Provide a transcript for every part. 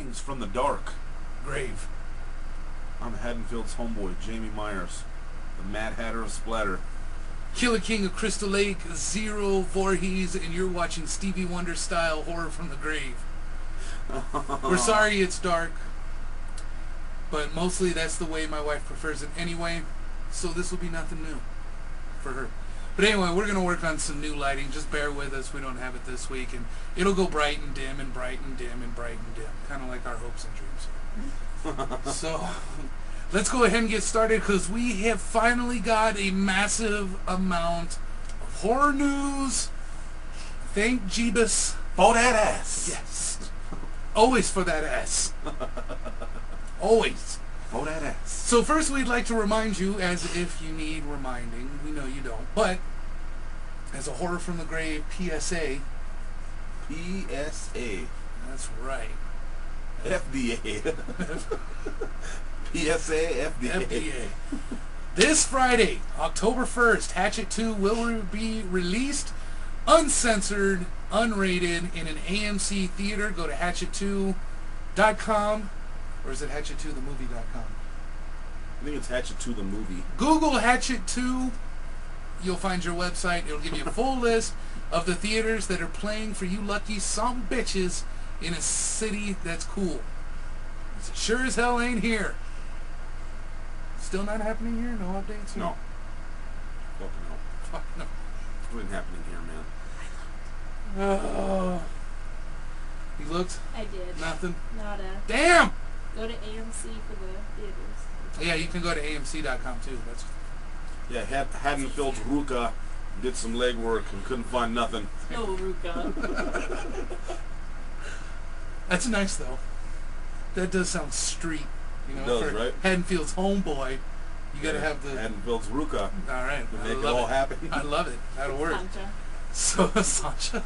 Sightings from the dark. Grave. I'm Haddonfield's homeboy, Jamie Myers, the Mad Hatter of Splatter. Killer King of Crystal Lake, Zero Voorhees, and you're watching Stevie Wonder style horror from the grave. We're sorry it's dark, but mostly that's the way my wife prefers it anyway, so this will be nothing new for her. But anyway, we're going to work on some new lighting. Just bear with us. We don't have it this week, and it'll go bright and dim and bright and dim and bright and dim, kind of like our hopes and dreams. So let's go ahead and get started, because we have finally got a massive amount of horror news. Thank Jeebus. For that ass. Yes. Always for that ass. Always. For that ass. So first we'd like to remind you, as if you need reminding, we know you don't, but as a Horror from the Grave PSA. PSA. That's right. FDA. PSA, FDA. This Friday, October 1st, Hatchet II will be released uncensored, unrated in an AMC theater. Go to hatchet2.com, or is it hatchet2themovie.com? I think it's Hatchet 2 the movie. Google Hatchet 2. You'll find your website. It'll give you a full list of the theaters that are playing for you lucky some bitches in a city that's cool. It sure as hell ain't here. Still not happening here? No updates? No. Fuck no. Fuck no. It ain't happening here, man. Oh. You looked? I did. Nothing? Nada. Damn! Go to AMC for the theaters. Yeah, you can go to AMC.com too. That's Yeah, Haddonfield's Ruka did some legwork and couldn't find nothing. No, Ruka. That's nice though. That does sound street. You know, It does, for right? Haddonfield's homeboy, you gotta have the. Haddonfield's Ruka. All right, To I make it love all happen. I love it. That'll work. Sancha. So Sancha.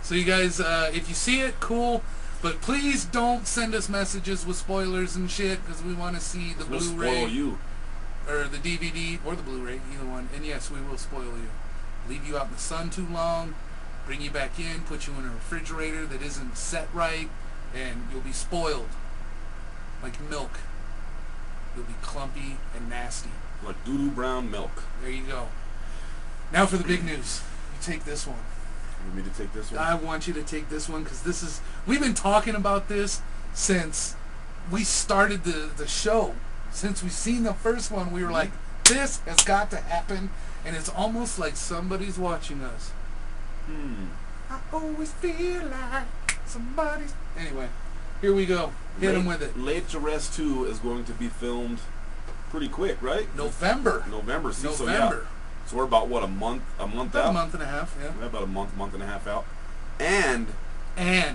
So you guys, if you see it, cool. But please don't send us messages with spoilers and shit, because we want to see the We'll Blu-ray spoil you. or the DVD or the Blu-ray, either one. And yes, we will spoil you. Leave you out in the sun too long, bring you back in, put you in a refrigerator that isn't set right, and you'll be spoiled. Like milk. You'll be clumpy and nasty. Like doo-doo brown milk. There you go. Now for the big news. You take this one. You want me to take this one? I want you to take this one, because this is... We've been talking about this since we started the show. Since we've seen the first one, we were like, this has got to happen, and it's almost like somebody's watching us. I always feel like somebody's... Anyway, here we go. Hit him with it. Laid to Rest 2 is going to be filmed pretty quick, right? November. See, so November. yeah. So we're about, what, a month About out? a month and a half, yeah. We're about a month and a half out. And. You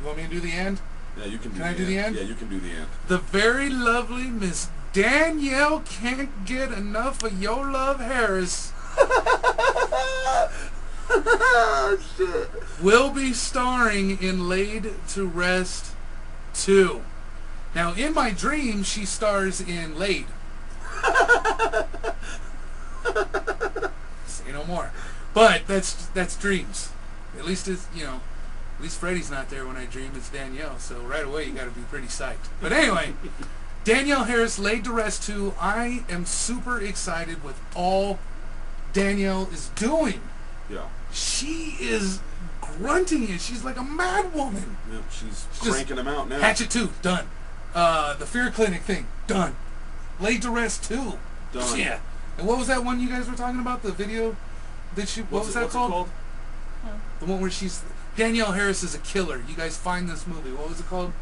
want me to do the end? Yeah, you can do Can the I do the end? Yeah, you can do the end. The very lovely Miss Danielle Can't Get Enough of Your Love Harris Shit. will be starring in Laid to Rest 2. Now, in my dreams, she stars in Laid. Say no more. But that's dreams. At least it's, you know, at least Freddy's not there when I dream. It's Danielle. So right away you got to be pretty psyched. But anyway, Danielle Harris, Laid to Rest 2. I am super excited with all Danielle is doing. Yeah. She is grunting it. She's like a mad woman. Yep, she's cranking them out now. Hatchet 2, done. The Fear Clinic thing, done. Laid to Rest 2. Done. Yeah. And what was that one you guys were talking about? The video that she... What was that what's called? It called? Huh? The one where she's... Danielle Harris is a killer. You guys find this movie. What was it called?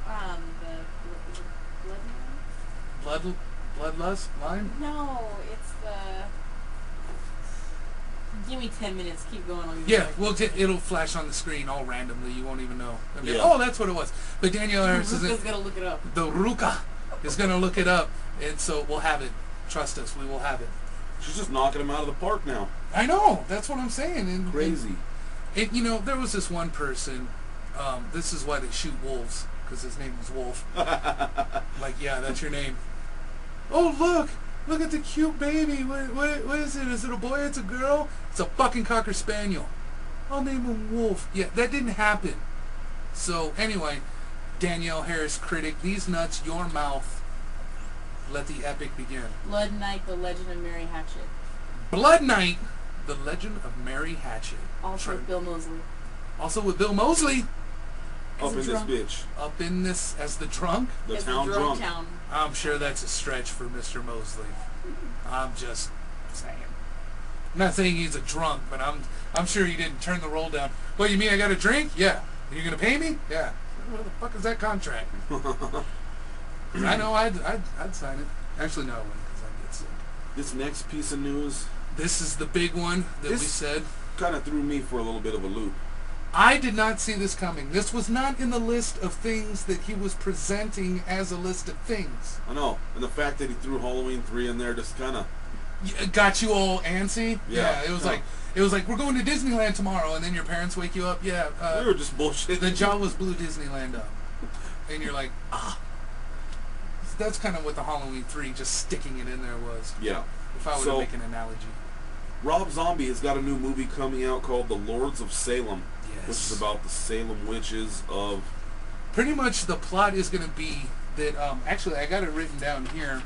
The Blood Bloodlust? Line? No, it's the... Give me 10 minutes. Keep going. Yeah, well, it'll flash on the screen all randomly. You won't even know. I mean, Yeah. oh, that's what it was. But Danielle Harris is... Ruka's gonna look it up. The Ruka is going to look it up. And so we'll have it. Trust us, we will have it. She's just knocking them out of the park now. I know. That's what I'm saying. And, Crazy. And, you know, there was this one person. This is why they shoot wolves, because his name was Wolf. Like, yeah, that's your name. Oh, look! Look at the cute baby. What is it? Is it a boy? It's a girl? It's a fucking Cocker Spaniel. I'll name him Wolf. Yeah, that didn't happen. So anyway, Danielle Harris critic, these nuts, your mouth. Let the epic begin. Blood Knight, The Legend of Mary Hatchet. Blood Knight, The Legend of Mary Hatchet. Also with Bill Moseley. Also with Bill Moseley. Up in this drunk. bitch. Up in this as the drunk. The As town the drunk. Town. I'm sure that's a stretch for Mr. Moseley. I'm just saying. I'm not saying he's a drunk, but I'm sure he didn't turn the roll down. What, you mean I got a drink? Yeah. You're gonna pay me? Yeah. What the fuck is that contract? I know I'd sign it. Actually, no, I wouldn't because I'd get sick. This next piece of news This is the big one that we This- said. kind of threw me for a little bit of a loop. I did not see this coming. This was not in the list of things that he was presenting as a list of things. I know, and the fact that he threw Halloween 3 in there just kind of... Got you all antsy? Yeah. It was Huh. like we're going to Disneyland tomorrow, and then your parents wake you up. Yeah. we were just bullshit. The Jawas blew Disneyland up, and you're like, ah. That's kind of what the Halloween 3 just sticking it in there was. Yeah. If I were So- to make an analogy. Rob Zombie has got a new movie coming out called The Lords of Salem, which Yes. is about the Salem witches of... Pretty much the plot is going to be that, actually I got it written down here.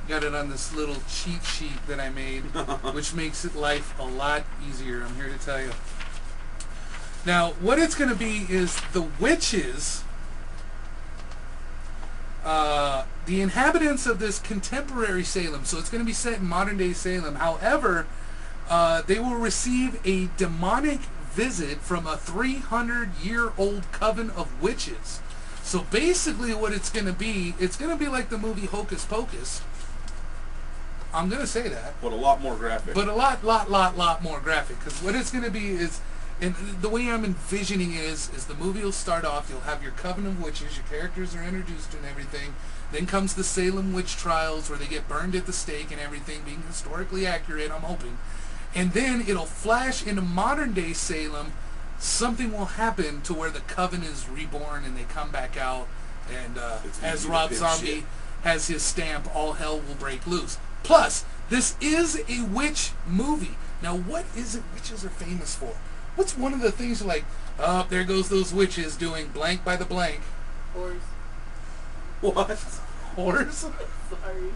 Got it on this little cheat sheet that I made, which makes it life a lot easier, I'm here to tell you. Now, what it's going to be is the witches, the inhabitants of this contemporary Salem, so it's going to be set in modern day Salem. However, they will receive a demonic visit from a 300-year-old coven of witches. So basically what it's going to be like the movie Hocus Pocus. I'm going to say that. But a lot more graphic. But a lot more graphic. Because what it's going to be is, and the way I'm envisioning it is the movie will start off, you'll have your coven of witches, your characters are introduced and everything. Then comes the Salem witch trials where they get burned at the stake and everything, being historically accurate, I'm hoping. And then it'll flash into modern day Salem. Something will happen to where the coven is reborn and they come back out. And as Rob Zombie has his stamp, all hell will break loose. Plus, this is a witch movie. Now, what is it witches are famous for? What's one of the things like, oh, there goes those witches doing blank by the blank. Whores. What? Whores? Sorry.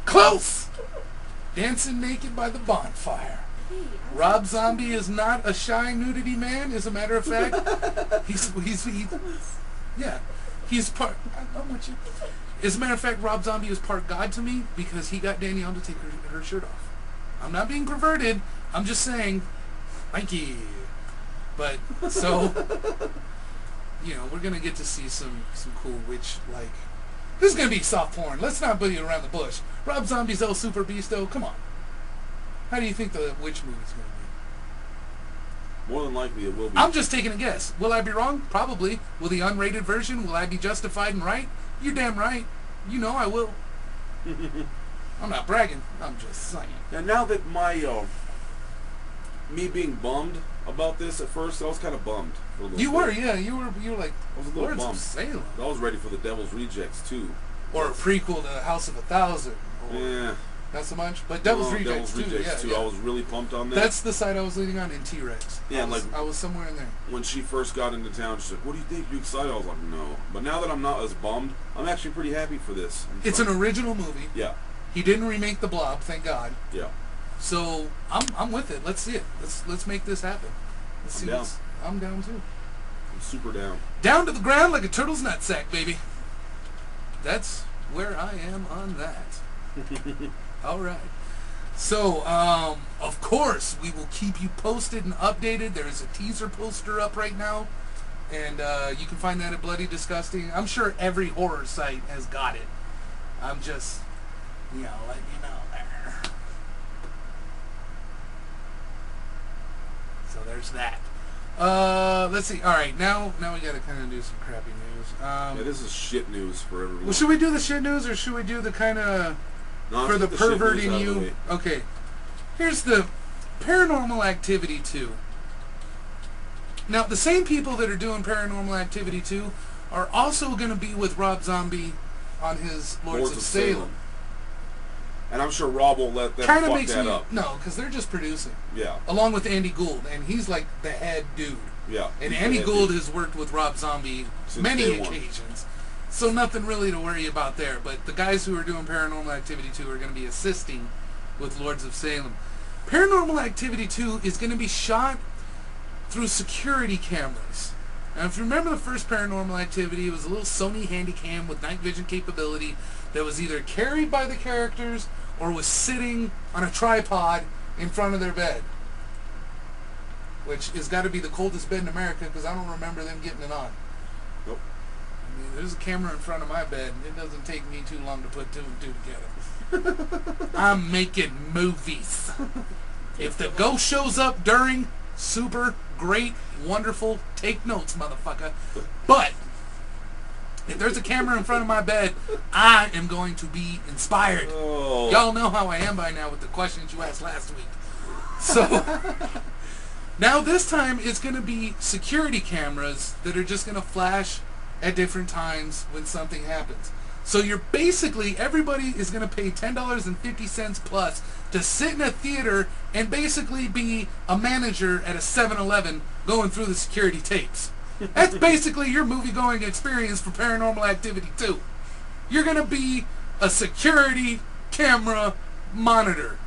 Close! Dancing naked by the bonfire. Hey, Rob Zombie is not a shy nudity man, as a matter of fact. He's part, I'm with you. As a matter of fact, Rob Zombie is part God to me because he got Danielle to take her shirt off. I'm not being perverted. I'm just saying, thank you. But, so, we're going to get to see some cool witch-like. This is going to be soft porn. Let's not beat around the bush. Rob Zombie's El Super Beasto, come on. How do you think the witch movie's going to be? More than likely it will be. I'm just taking a guess. Will I be wrong? Probably. Will the unrated version, will I be justified and right? You're damn right. You know I will. I'm not bragging. I'm just saying. And now that me being bummed about this at first, I was kind of bummed. For a little You bit. were, yeah. You were like, I was a little Lords of bummed. Salem. I was ready for the Devil's Rejects too. Or a prequel to House of a Thousand. Or Yeah. not so much. But Devil's No, Rejects too. Rejects Yeah, too. yeah. I was really pumped on that. That's the side I was leading on in T-Rex. Yeah, I was somewhere in there. When she first got into town, she's like, "What do you think? You excited?" I was like, "No." But now that I'm not as bummed, I'm actually pretty happy for this. It's an original movie. Yeah. He didn't remake The Blob, thank God. Yeah. So I'm with it. Let's see it. Let's make this happen. Let's see. down. I'm down too. I'm super down. Down to the ground like a turtle's nutsack, baby. That's where I am on that. All right. So, of course, we will keep you posted and updated. There is a teaser poster up right now, and you can find that at Bloody Disgusting. I'm sure every horror site has got it. I'm just, letting you know there. So there's that. Let's see. All right, now we got to kind of do some crappy news. Yeah, this is shit news for everyone. Well, should we do the shit news or should we do the kind of No, for let's the get shit pervert news in out of the you? way. Okay, here's the Paranormal Activity 2. Now, the same people that are doing Paranormal Activity 2 are also going to be with Rob Zombie on his Lords of Salem. And I'm sure Rob will let them Kind of fuck makes that me up. no, because they're just producing Yeah. along with Andy Gould, and he's like the head dude. Yeah. And he's Annie the head Gould dude. has worked with Rob Zombie Since many day one. occasions. So nothing really to worry about there. But the guys who are doing Paranormal Activity 2 are going to be assisting with Lords of Salem. Paranormal Activity 2 is going to be shot through security cameras. Now, if you remember the first Paranormal Activity, it was a little Sony Handycam with night vision capability that was either carried by the characters or was sitting on a tripod in front of their bed. Which has got to be the coldest bed in America because I don't remember them getting it on. Nope. I mean, there's a camera in front of my bed, and it doesn't take me too long to put two and two together. I'm making movies. If the ghost shows up during, super, great, wonderful, take notes, motherfucker. But if there's a camera in front of my bed, I am going to be inspired. Oh. Y'all know how I am by now with the questions you asked last week. So now this time it's going to be security cameras that are just going to flash at different times when something happens. So you're basically, everybody is going to pay $10.50 plus to sit in a theater and basically be a manager at a 7-Eleven going through the security tapes. That's basically your movie-going experience for Paranormal Activity 2. You're going to be a security camera monitor.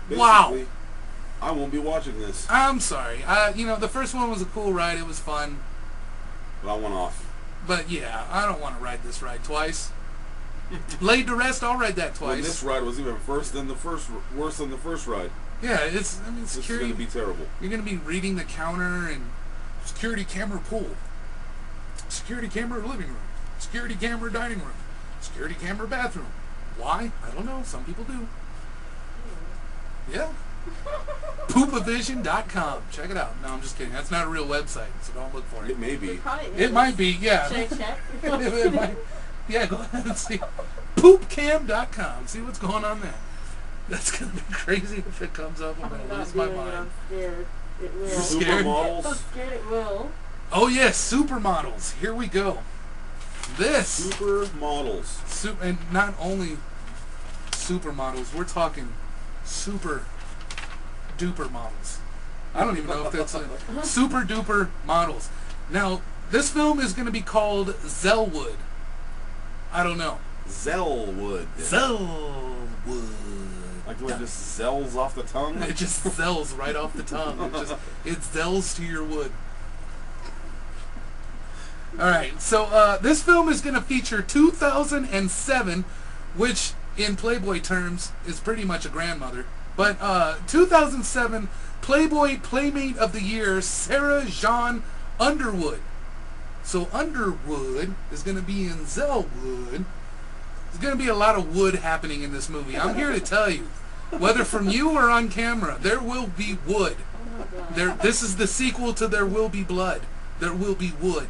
Wow. Basically, I won't be watching this, I'm sorry. The first one was a cool ride. It was fun. but I want off. But yeah, I don't want to ride this ride twice. Laid to rest, I'll ride that When twice. this ride was even worse than the first ride. Yeah, this is Security. security. This is going to be terrible. You're going to be reading the counter and security camera pool, security camera living room, security camera dining room, security camera bathroom. Why? I don't know. Some people do. Yeah. Poopavision.com. Check it out. No, I'm just kidding. That's not a real website, so don't look for it. It may be. It might be, yeah. Should I check? It might, yeah, go ahead and see. Poopcam.com. See what's going on there. That's going to be crazy if it comes up. I'm going to lose my mind. I'm scared. It will. You're scared? I'm Supermodels. scared it will. Oh, yes, supermodels. Here we go. This. Supermodels. And not only supermodels, we're talking super duper models. I don't even know if that's super duper models. Now, this film is going to be called Zellwood. I don't know. Zellwood. Zellwood. Like the way it just zells off the tongue. It just zells right off the tongue. It zells to your wood. Alright, so this film is going to feature 2007, which in Playboy terms is pretty much a grandmother. But 2007 Playboy Playmate of the Year, Sarah Jean Underwood. So Underwood is going to be in Zellwood. There's going to be a lot of wood happening in this movie. I'm here to tell you, whether from you or on camera, there will be wood. Oh my God. This is the sequel to There Will Be Blood. There will be wood.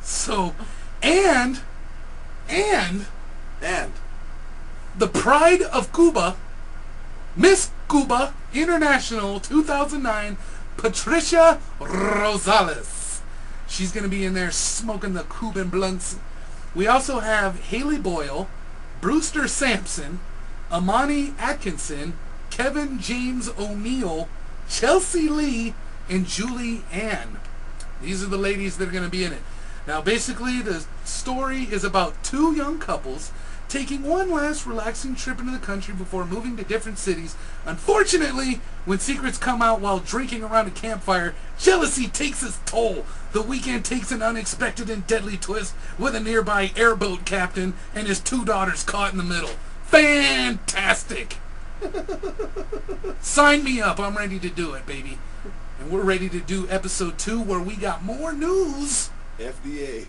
So, and the Pride of Cuba, Miss Cuba International 2009, Patricia Rosales. She's going to be in there smoking the Cuban blunts. We also have Haley Boyle, Brewster Sampson, Amani Atkinson, Kevin James O'Neill, Chelsea Lee, and Julie Ann. These are the ladies that are going to be in it. Now, basically, the story is about two young couples taking one last relaxing trip into the country before moving to different cities. Unfortunately, when secrets come out while drinking around a campfire, jealousy takes its toll. The weekend takes an unexpected and deadly twist with a nearby airboat captain and his two daughters caught in the middle. Fantastic! Sign me up. I'm ready to do it, baby. And we're ready to do episode 2 where we got more news. FDA.